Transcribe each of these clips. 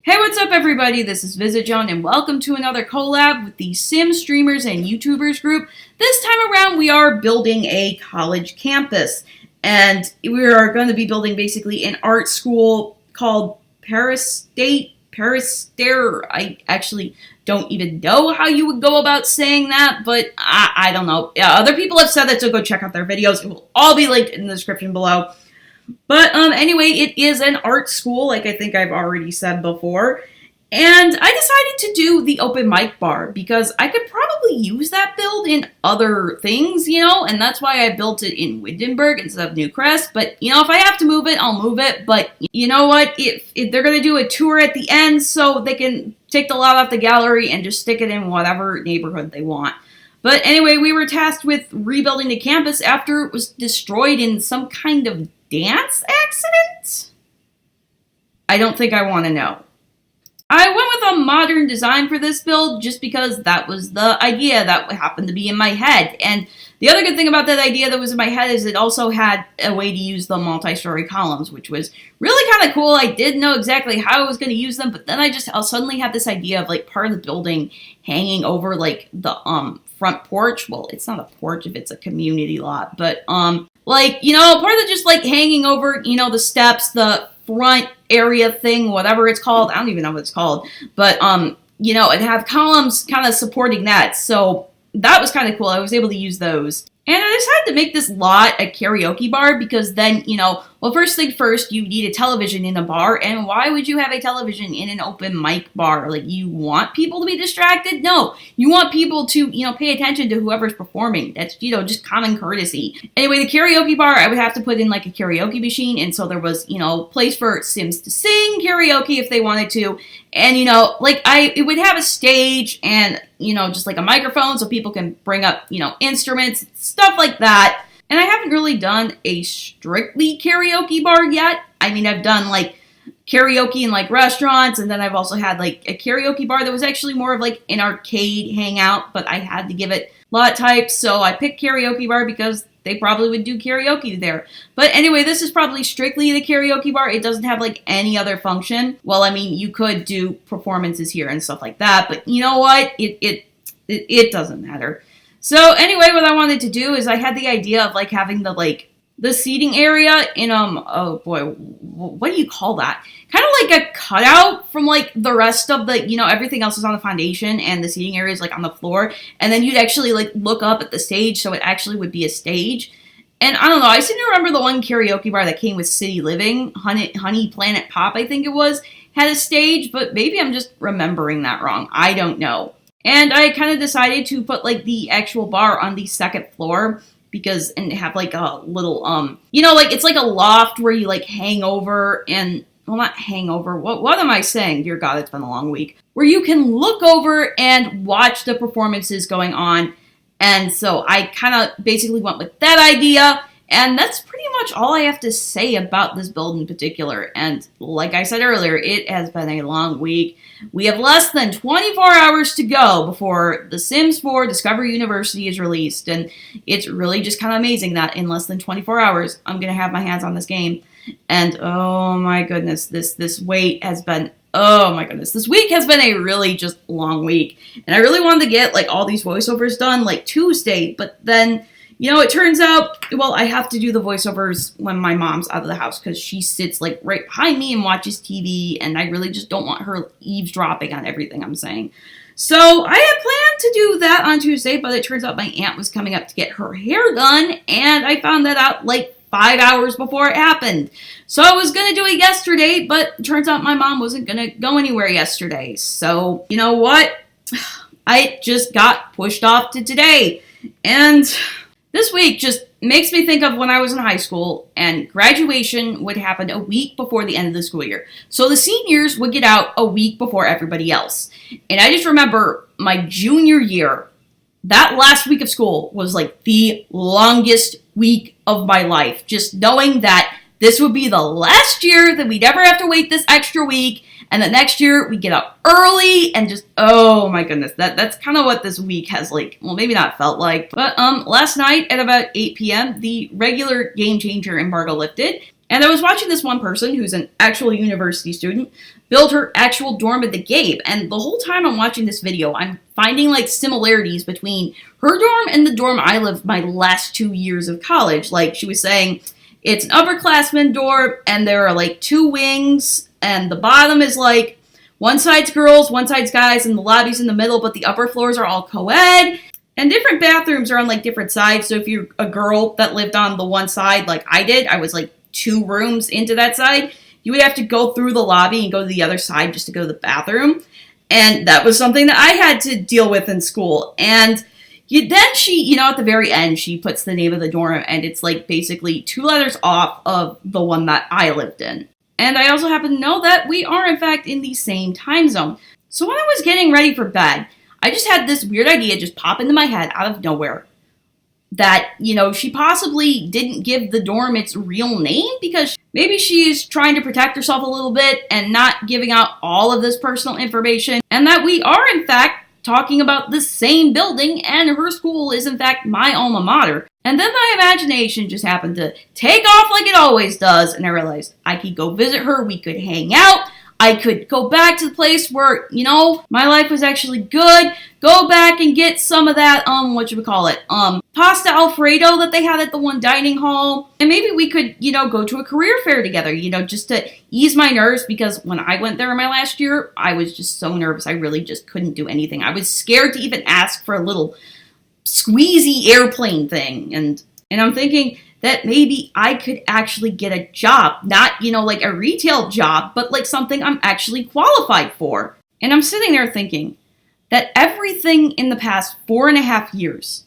Hey, what's up everybody? This is VisitJoan and welcome to another collab with the Sim Streamers and YouTubers group. This time around we are building a college campus and we are going to be building basically an art school called Praestare. I actually don't even know how you would go about saying that, but I don't know. Yeah, other people have said that, so go check out their videos. It will all be linked in the description below. But anyway, it is an art school, like I think I've already said before. And I decided to do the open mic bar because I could probably use that build in other things, you know, and that's why I built it in Wittenberg instead of Newcrest. But, you know, if I have to move it, I'll move it. But you know what? If they're going to do a tour at the end, so they can take the lot off the gallery and just stick it in whatever neighborhood they want. But anyway, we were tasked with rebuilding the campus after it was destroyed in some kind of dance accident? I don't think I want to know. I went with a modern design for this build just because that was the idea that happened to be in my head. And the other good thing about that idea that was in my head is it also had a way to use the multi-story columns, which was really kind of cool. I didn't know exactly how I was going to use them, but then I suddenly had this idea of like part of the building hanging over like the front porch. Well, it's not a porch if it's a community lot, but like, you know, part of it just like hanging over, you know, the steps, the front area thing, whatever it's called. I don't even know what it's called. But, you know, and have columns kind of supporting that. So that was kind of cool. I was able to use those. And I decided to make this lot a karaoke bar because then, you know, well, first thing first, you need a television in a bar. And why would you have a television in an open mic bar? Like, you want people to be distracted? No. You want people to, you know, pay attention to whoever's performing. That's, you know, just common courtesy. Anyway, the karaoke bar, I would have to put in, like, a karaoke machine. And so there was, you know, place for Sims to sing karaoke if they wanted to. And, you know, like, it would have a stage and, you know, just like a microphone so people can bring up, you know, instruments, stuff like that. And I haven't really done a strictly karaoke bar yet. I mean, I've done, like, karaoke in, like, restaurants, and then I've also had, like, a karaoke bar that was actually more of, like, an arcade hangout, but I had to give it lot type, so I picked karaoke bar because they probably would do karaoke there. But anyway, this is probably strictly the karaoke bar. It doesn't have, like, any other function. Well, I mean, you could do performances here and stuff like that, but you know what? It doesn't matter. So anyway, what I wanted to do is I had the idea of like having the seating area in oh boy, what do you call that? Kind of like a cutout from like the rest of the, you know, everything else is on the foundation and the seating area is like on the floor, and then you'd actually like look up at the stage, so it actually would be a stage. And I don't know, I seem to remember the one karaoke bar that came with City Living, Honey Planet Pop, I think it was, had a stage, but maybe I'm just remembering that wrong. I don't know. And I kind of decided to put, like, the actual bar on the second floor because, and have, like, a little, you know, like, it's like a loft where you, like, hang over and, well, not hang over, what am I saying? Dear God, it's been a long week. Where you can look over and watch the performances going on. And so I kind of basically went with that idea. And that's pretty much all I have to say about this build in particular. And like I said earlier, it has been a long week. We have less than 24 hours to go before The Sims 4 Discovery University is released. And it's really just kind of amazing that in less than 24 hours, I'm going to have my hands on this game. And oh my goodness, this wait has been, oh my goodness, this week has been a really just long week. And I really wanted to get like all these voiceovers done like Tuesday, but then, you know, it turns out, well, I have to do the voiceovers when my mom's out of the house because she sits, like, right behind me and watches TV, and I really just don't want her eavesdropping on everything I'm saying. So I had planned to do that on Tuesday, but it turns out my aunt was coming up to get her hair done, and I found that out, like, 5 hours before it happened. So I was going to do it yesterday, but it turns out my mom wasn't going to go anywhere yesterday. So, you know what? I just got pushed off to today, and this week just makes me think of when I was in high school and graduation would happen a week before the end of the school year. So the seniors would get out a week before everybody else. And I just remember my junior year, that last week of school was like the longest week of my life. Just knowing that this would be the last year that we'd ever have to wait this extra week. And the next year, we get up early and just, oh my goodness, that's kind of what this week has like, well, maybe not felt like. But last night at about 8 p.m., the regular Game Changer embargo lifted. And I was watching this one person who's an actual university student build her actual dorm at the Gabe. And the whole time I'm watching this video, I'm finding like similarities between her dorm and the dorm I lived my last 2 years of college. Like she was saying, it's an upperclassman dorm and there are like 2 wings and the bottom is like one side's girls, one side's guys, and the lobby's in the middle, but the upper floors are all co-ed. And different bathrooms are on like different sides. So if you're a girl that lived on the one side like I did, I was like 2 rooms into that side, you would have to go through the lobby and go to the other side just to go to the bathroom. And that was something that I had to deal with in school. And then she, at the very end, she puts the name of the dorm, and it's like basically 2 letters off of the one that I lived in. And I also happen to know that we are, in fact, in the same time zone. So when I was getting ready for bed, I just had this weird idea just pop into my head out of nowhere that, she possibly didn't give the dorm its real name because maybe she's trying to protect herself a little bit and not giving out all of this personal information, and that we are, in fact, talking about the same building, and her school is, in fact, my alma mater. And then my imagination just happened to take off like it always does, and I realized I could go visit her, we could hang out, I could go back to the place where, my life was actually good, go back and get some of that, pasta Alfredo that they had at the one dining hall, and maybe we could, go to a career fair together, just to ease my nerves, because when I went there in my last year, I was just so nervous, I really just couldn't do anything. I was scared to even ask for a little squeezy airplane thing, and I'm thinking that maybe I could actually get a job, not, like a retail job, but like something I'm actually qualified for. And I'm sitting there thinking that everything in the past 4.5 years,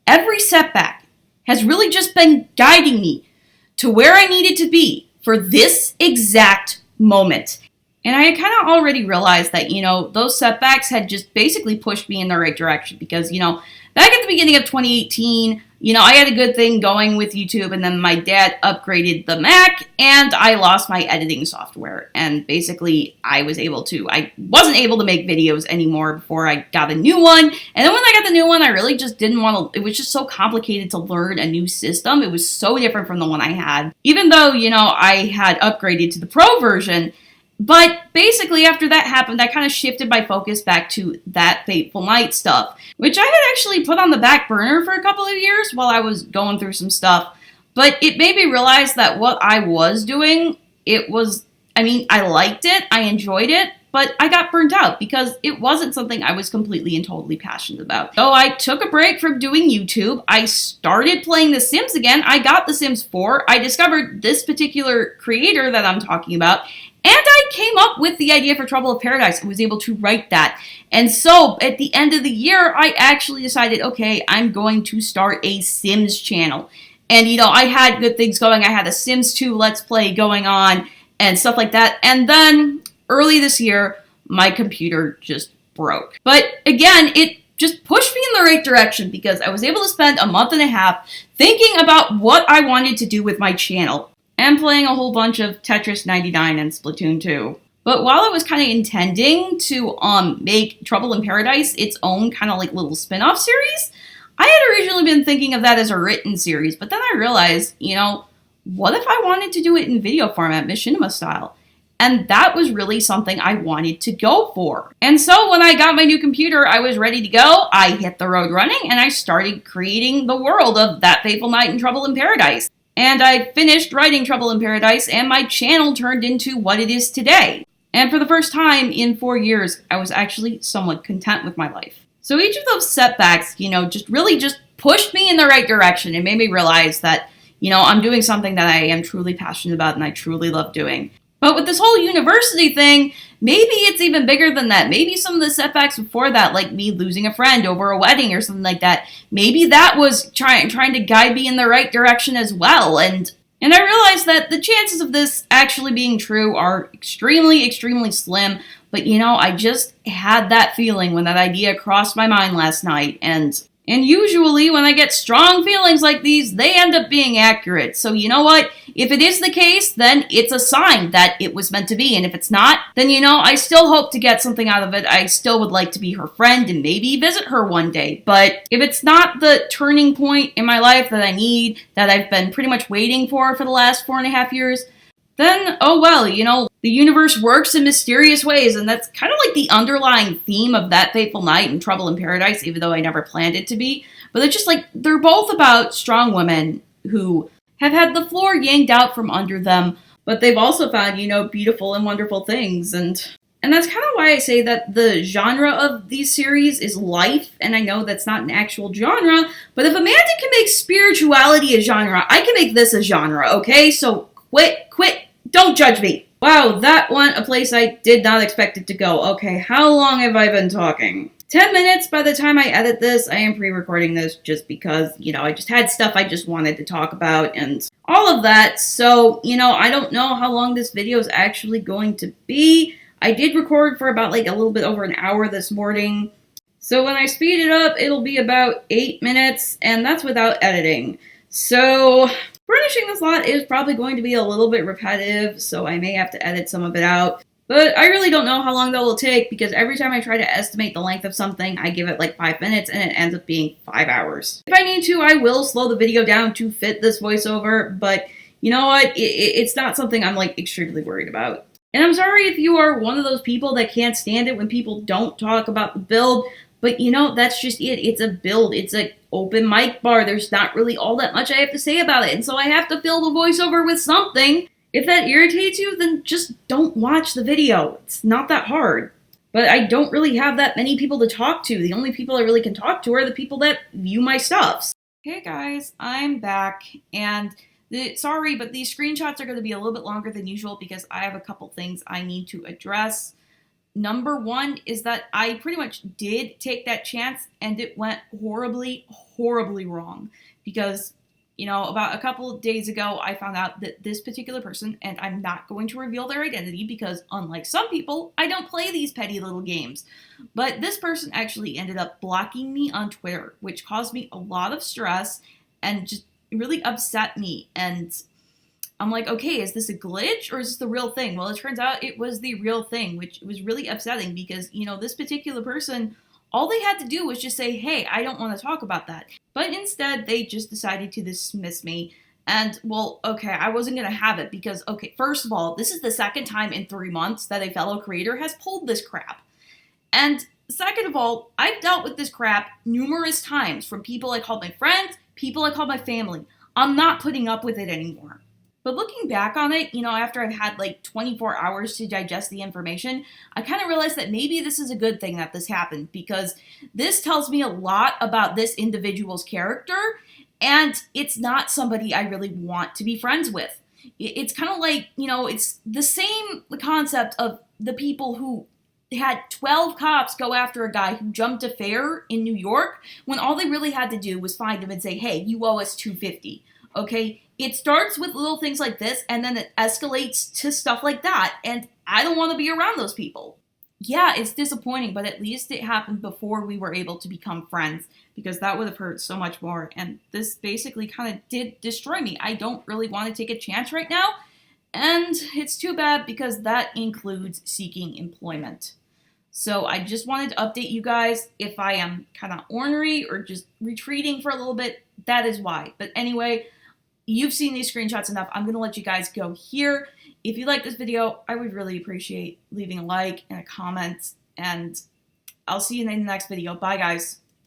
every setback has really just been guiding me to where I needed to be for this exact moment. And I had kind of already realized that, those setbacks had just basically pushed me in the right direction because, back at the beginning of 2018, I had a good thing going with YouTube, and then my dad upgraded the Mac, and I lost my editing software. And basically, I wasn't able to make videos anymore before I got a new one. And then when I got the new one, I really just didn't want to, it was just so complicated to learn a new system. It was so different from the one I had. Even though, I had upgraded to the Pro version. But basically, after that happened, I kind of shifted my focus back to that Fateful Night stuff, which I had actually put on the back burner for a couple of years while I was going through some stuff. But it made me realize that what I was doing, I liked it, I enjoyed it, but I got burnt out because it wasn't something I was completely and totally passionate about. So I took a break from doing YouTube. I started playing The Sims again. I got The Sims 4. I discovered this particular creator that I'm talking about. And I came up with the idea for Trouble in Paradise and was able to write that. And so at the end of the year, I actually decided, okay, I'm going to start a Sims channel. And, I had good things going. I had a Sims 2 Let's Play going on and stuff like that. And then early this year, my computer just broke. But again, it just pushed me in the right direction because I was able to spend a month and a half thinking about what I wanted to do with my channel. And playing a whole bunch of Tetris 99 and Splatoon 2. But while I was kind of intending to make Trouble in Paradise its own kind of like little spin-off series, I had originally been thinking of that as a written series, but then I realized, what if I wanted to do it in video format, machinima style? And that was really something I wanted to go for. And so when I got my new computer, I was ready to go. I hit the road running, and I started creating the world of That Fateful Night and Trouble in Paradise. And I finished writing Trouble in Paradise, and my channel turned into what it is today. And for the first time in 4 years, I was actually somewhat content with my life. So each of those setbacks, just pushed me in the right direction and made me realize that, I'm doing something that I am truly passionate about and I truly love doing. But with this whole university thing, maybe it's even bigger than that. Maybe some of the setbacks before that, like me losing a friend over a wedding or something like that, maybe that was trying to guide me in the right direction as well. And I realized that the chances of this actually being true are extremely, extremely slim. But, I just had that feeling when that idea crossed my mind last night. And usually when I get strong feelings like these, they end up being accurate. So you know what? If it is the case, then it's a sign that it was meant to be. And if it's not, then I still hope to get something out of it. I still would like to be her friend and maybe visit her one day. But if it's not the turning point in my life that I need, that I've been pretty much waiting for the last 4.5 years, then, oh well, you know, the universe works in mysterious ways, and that's kind of like the underlying theme of That Fateful Night and Trouble in Paradise, even though I never planned it to be. But they're just like, they're both about strong women who have had the floor yanked out from under them, but they've also found, you know, beautiful and wonderful things. And that's kind of why I say that the genre of these series is life, and I know that's not an actual genre, but if Amanda can make spirituality a genre, I can make this a genre, okay? So quit, don't judge me. Wow, that went a place I did not expect it to go. Okay, how long have I been talking? 10 minutes by the time I edit this. I am pre-recording this just because, you know, I just had stuff I just wanted to talk about and all of that. So, you know, I don't know how long this video is actually going to be. I did record for about like a little bit over an hour this morning. So when I speed it up, it'll be about 8 minutes, and that's without editing. So furnishing this lot is probably going to be a little bit repetitive, so I may have to edit some of it out. But I really don't know how long that will take, because every time I try to estimate the length of something, I give it like 5 minutes, and it ends up being 5 hours. If I need to, I will slow the video down to fit this voiceover, but you know what? It's not something I'm like extremely worried about. And I'm sorry if you are one of those people that can't stand it when people don't talk about the build, but you know, that's just it. It's a build. It's an open mic bar. There's not really all that much I have to say about it, and so I have to fill the voiceover with something. If that irritates you, then just don't watch the video. It's not that hard. But I don't really have that many people to talk to. The only people I really can talk to are the people that view my stuffs. Hey guys, I'm back, and sorry, but these screenshots are going to be a little bit longer than usual because I have a couple things I need to address. Number one is that I pretty much did take that chance, and it went horribly, horribly wrong. Because, you know, about a couple of days ago, I found out that this particular person, and I'm not going to reveal their identity because, unlike some people, I don't play these petty little games. But this person actually ended up blocking me on Twitter, which caused me a lot of stress and just really upset me. And I'm like, okay, is this a glitch or is this the real thing? Well, it turns out it was the real thing, which was really upsetting because, you know, this particular person, all they had to do was just say, hey, I don't want to talk about that. But instead, they just decided to dismiss me. And, well, okay, I wasn't going to have it because, okay, first of all, this is the second time in 3 months that a fellow creator has pulled this crap. And second of all, I've dealt with this crap numerous times from people I called my friends, people I called my family. I'm not putting up with it anymore. But looking back on it, you know, after I've had like 24 hours to digest the information, I kind of realized that maybe this is a good thing that this happened because this tells me a lot about this individual's character, and it's not somebody I really want to be friends with. It's kind of like, you know, it's the same concept of the people who had 12 cops go after a guy who jumped a fare in New York when all they really had to do was find him and say, hey, you owe us $250. Okay, it starts with little things like this, and then it escalates to stuff like that, and I don't want to be around those people. Yeah, it's disappointing, but at least it happened before we were able to become friends, because that would have hurt so much more, and this basically kind of did destroy me. I don't really want to take a chance right now, and it's too bad because that includes seeking employment. So I just wanted to update you guys. If I am kind of ornery or just retreating for a little bit, that is why. But anyway, you've seen these screenshots enough. I'm going to let you guys go here. If you like this video, I would really appreciate leaving a like and a comment. And I'll see you in the next video. Bye, guys.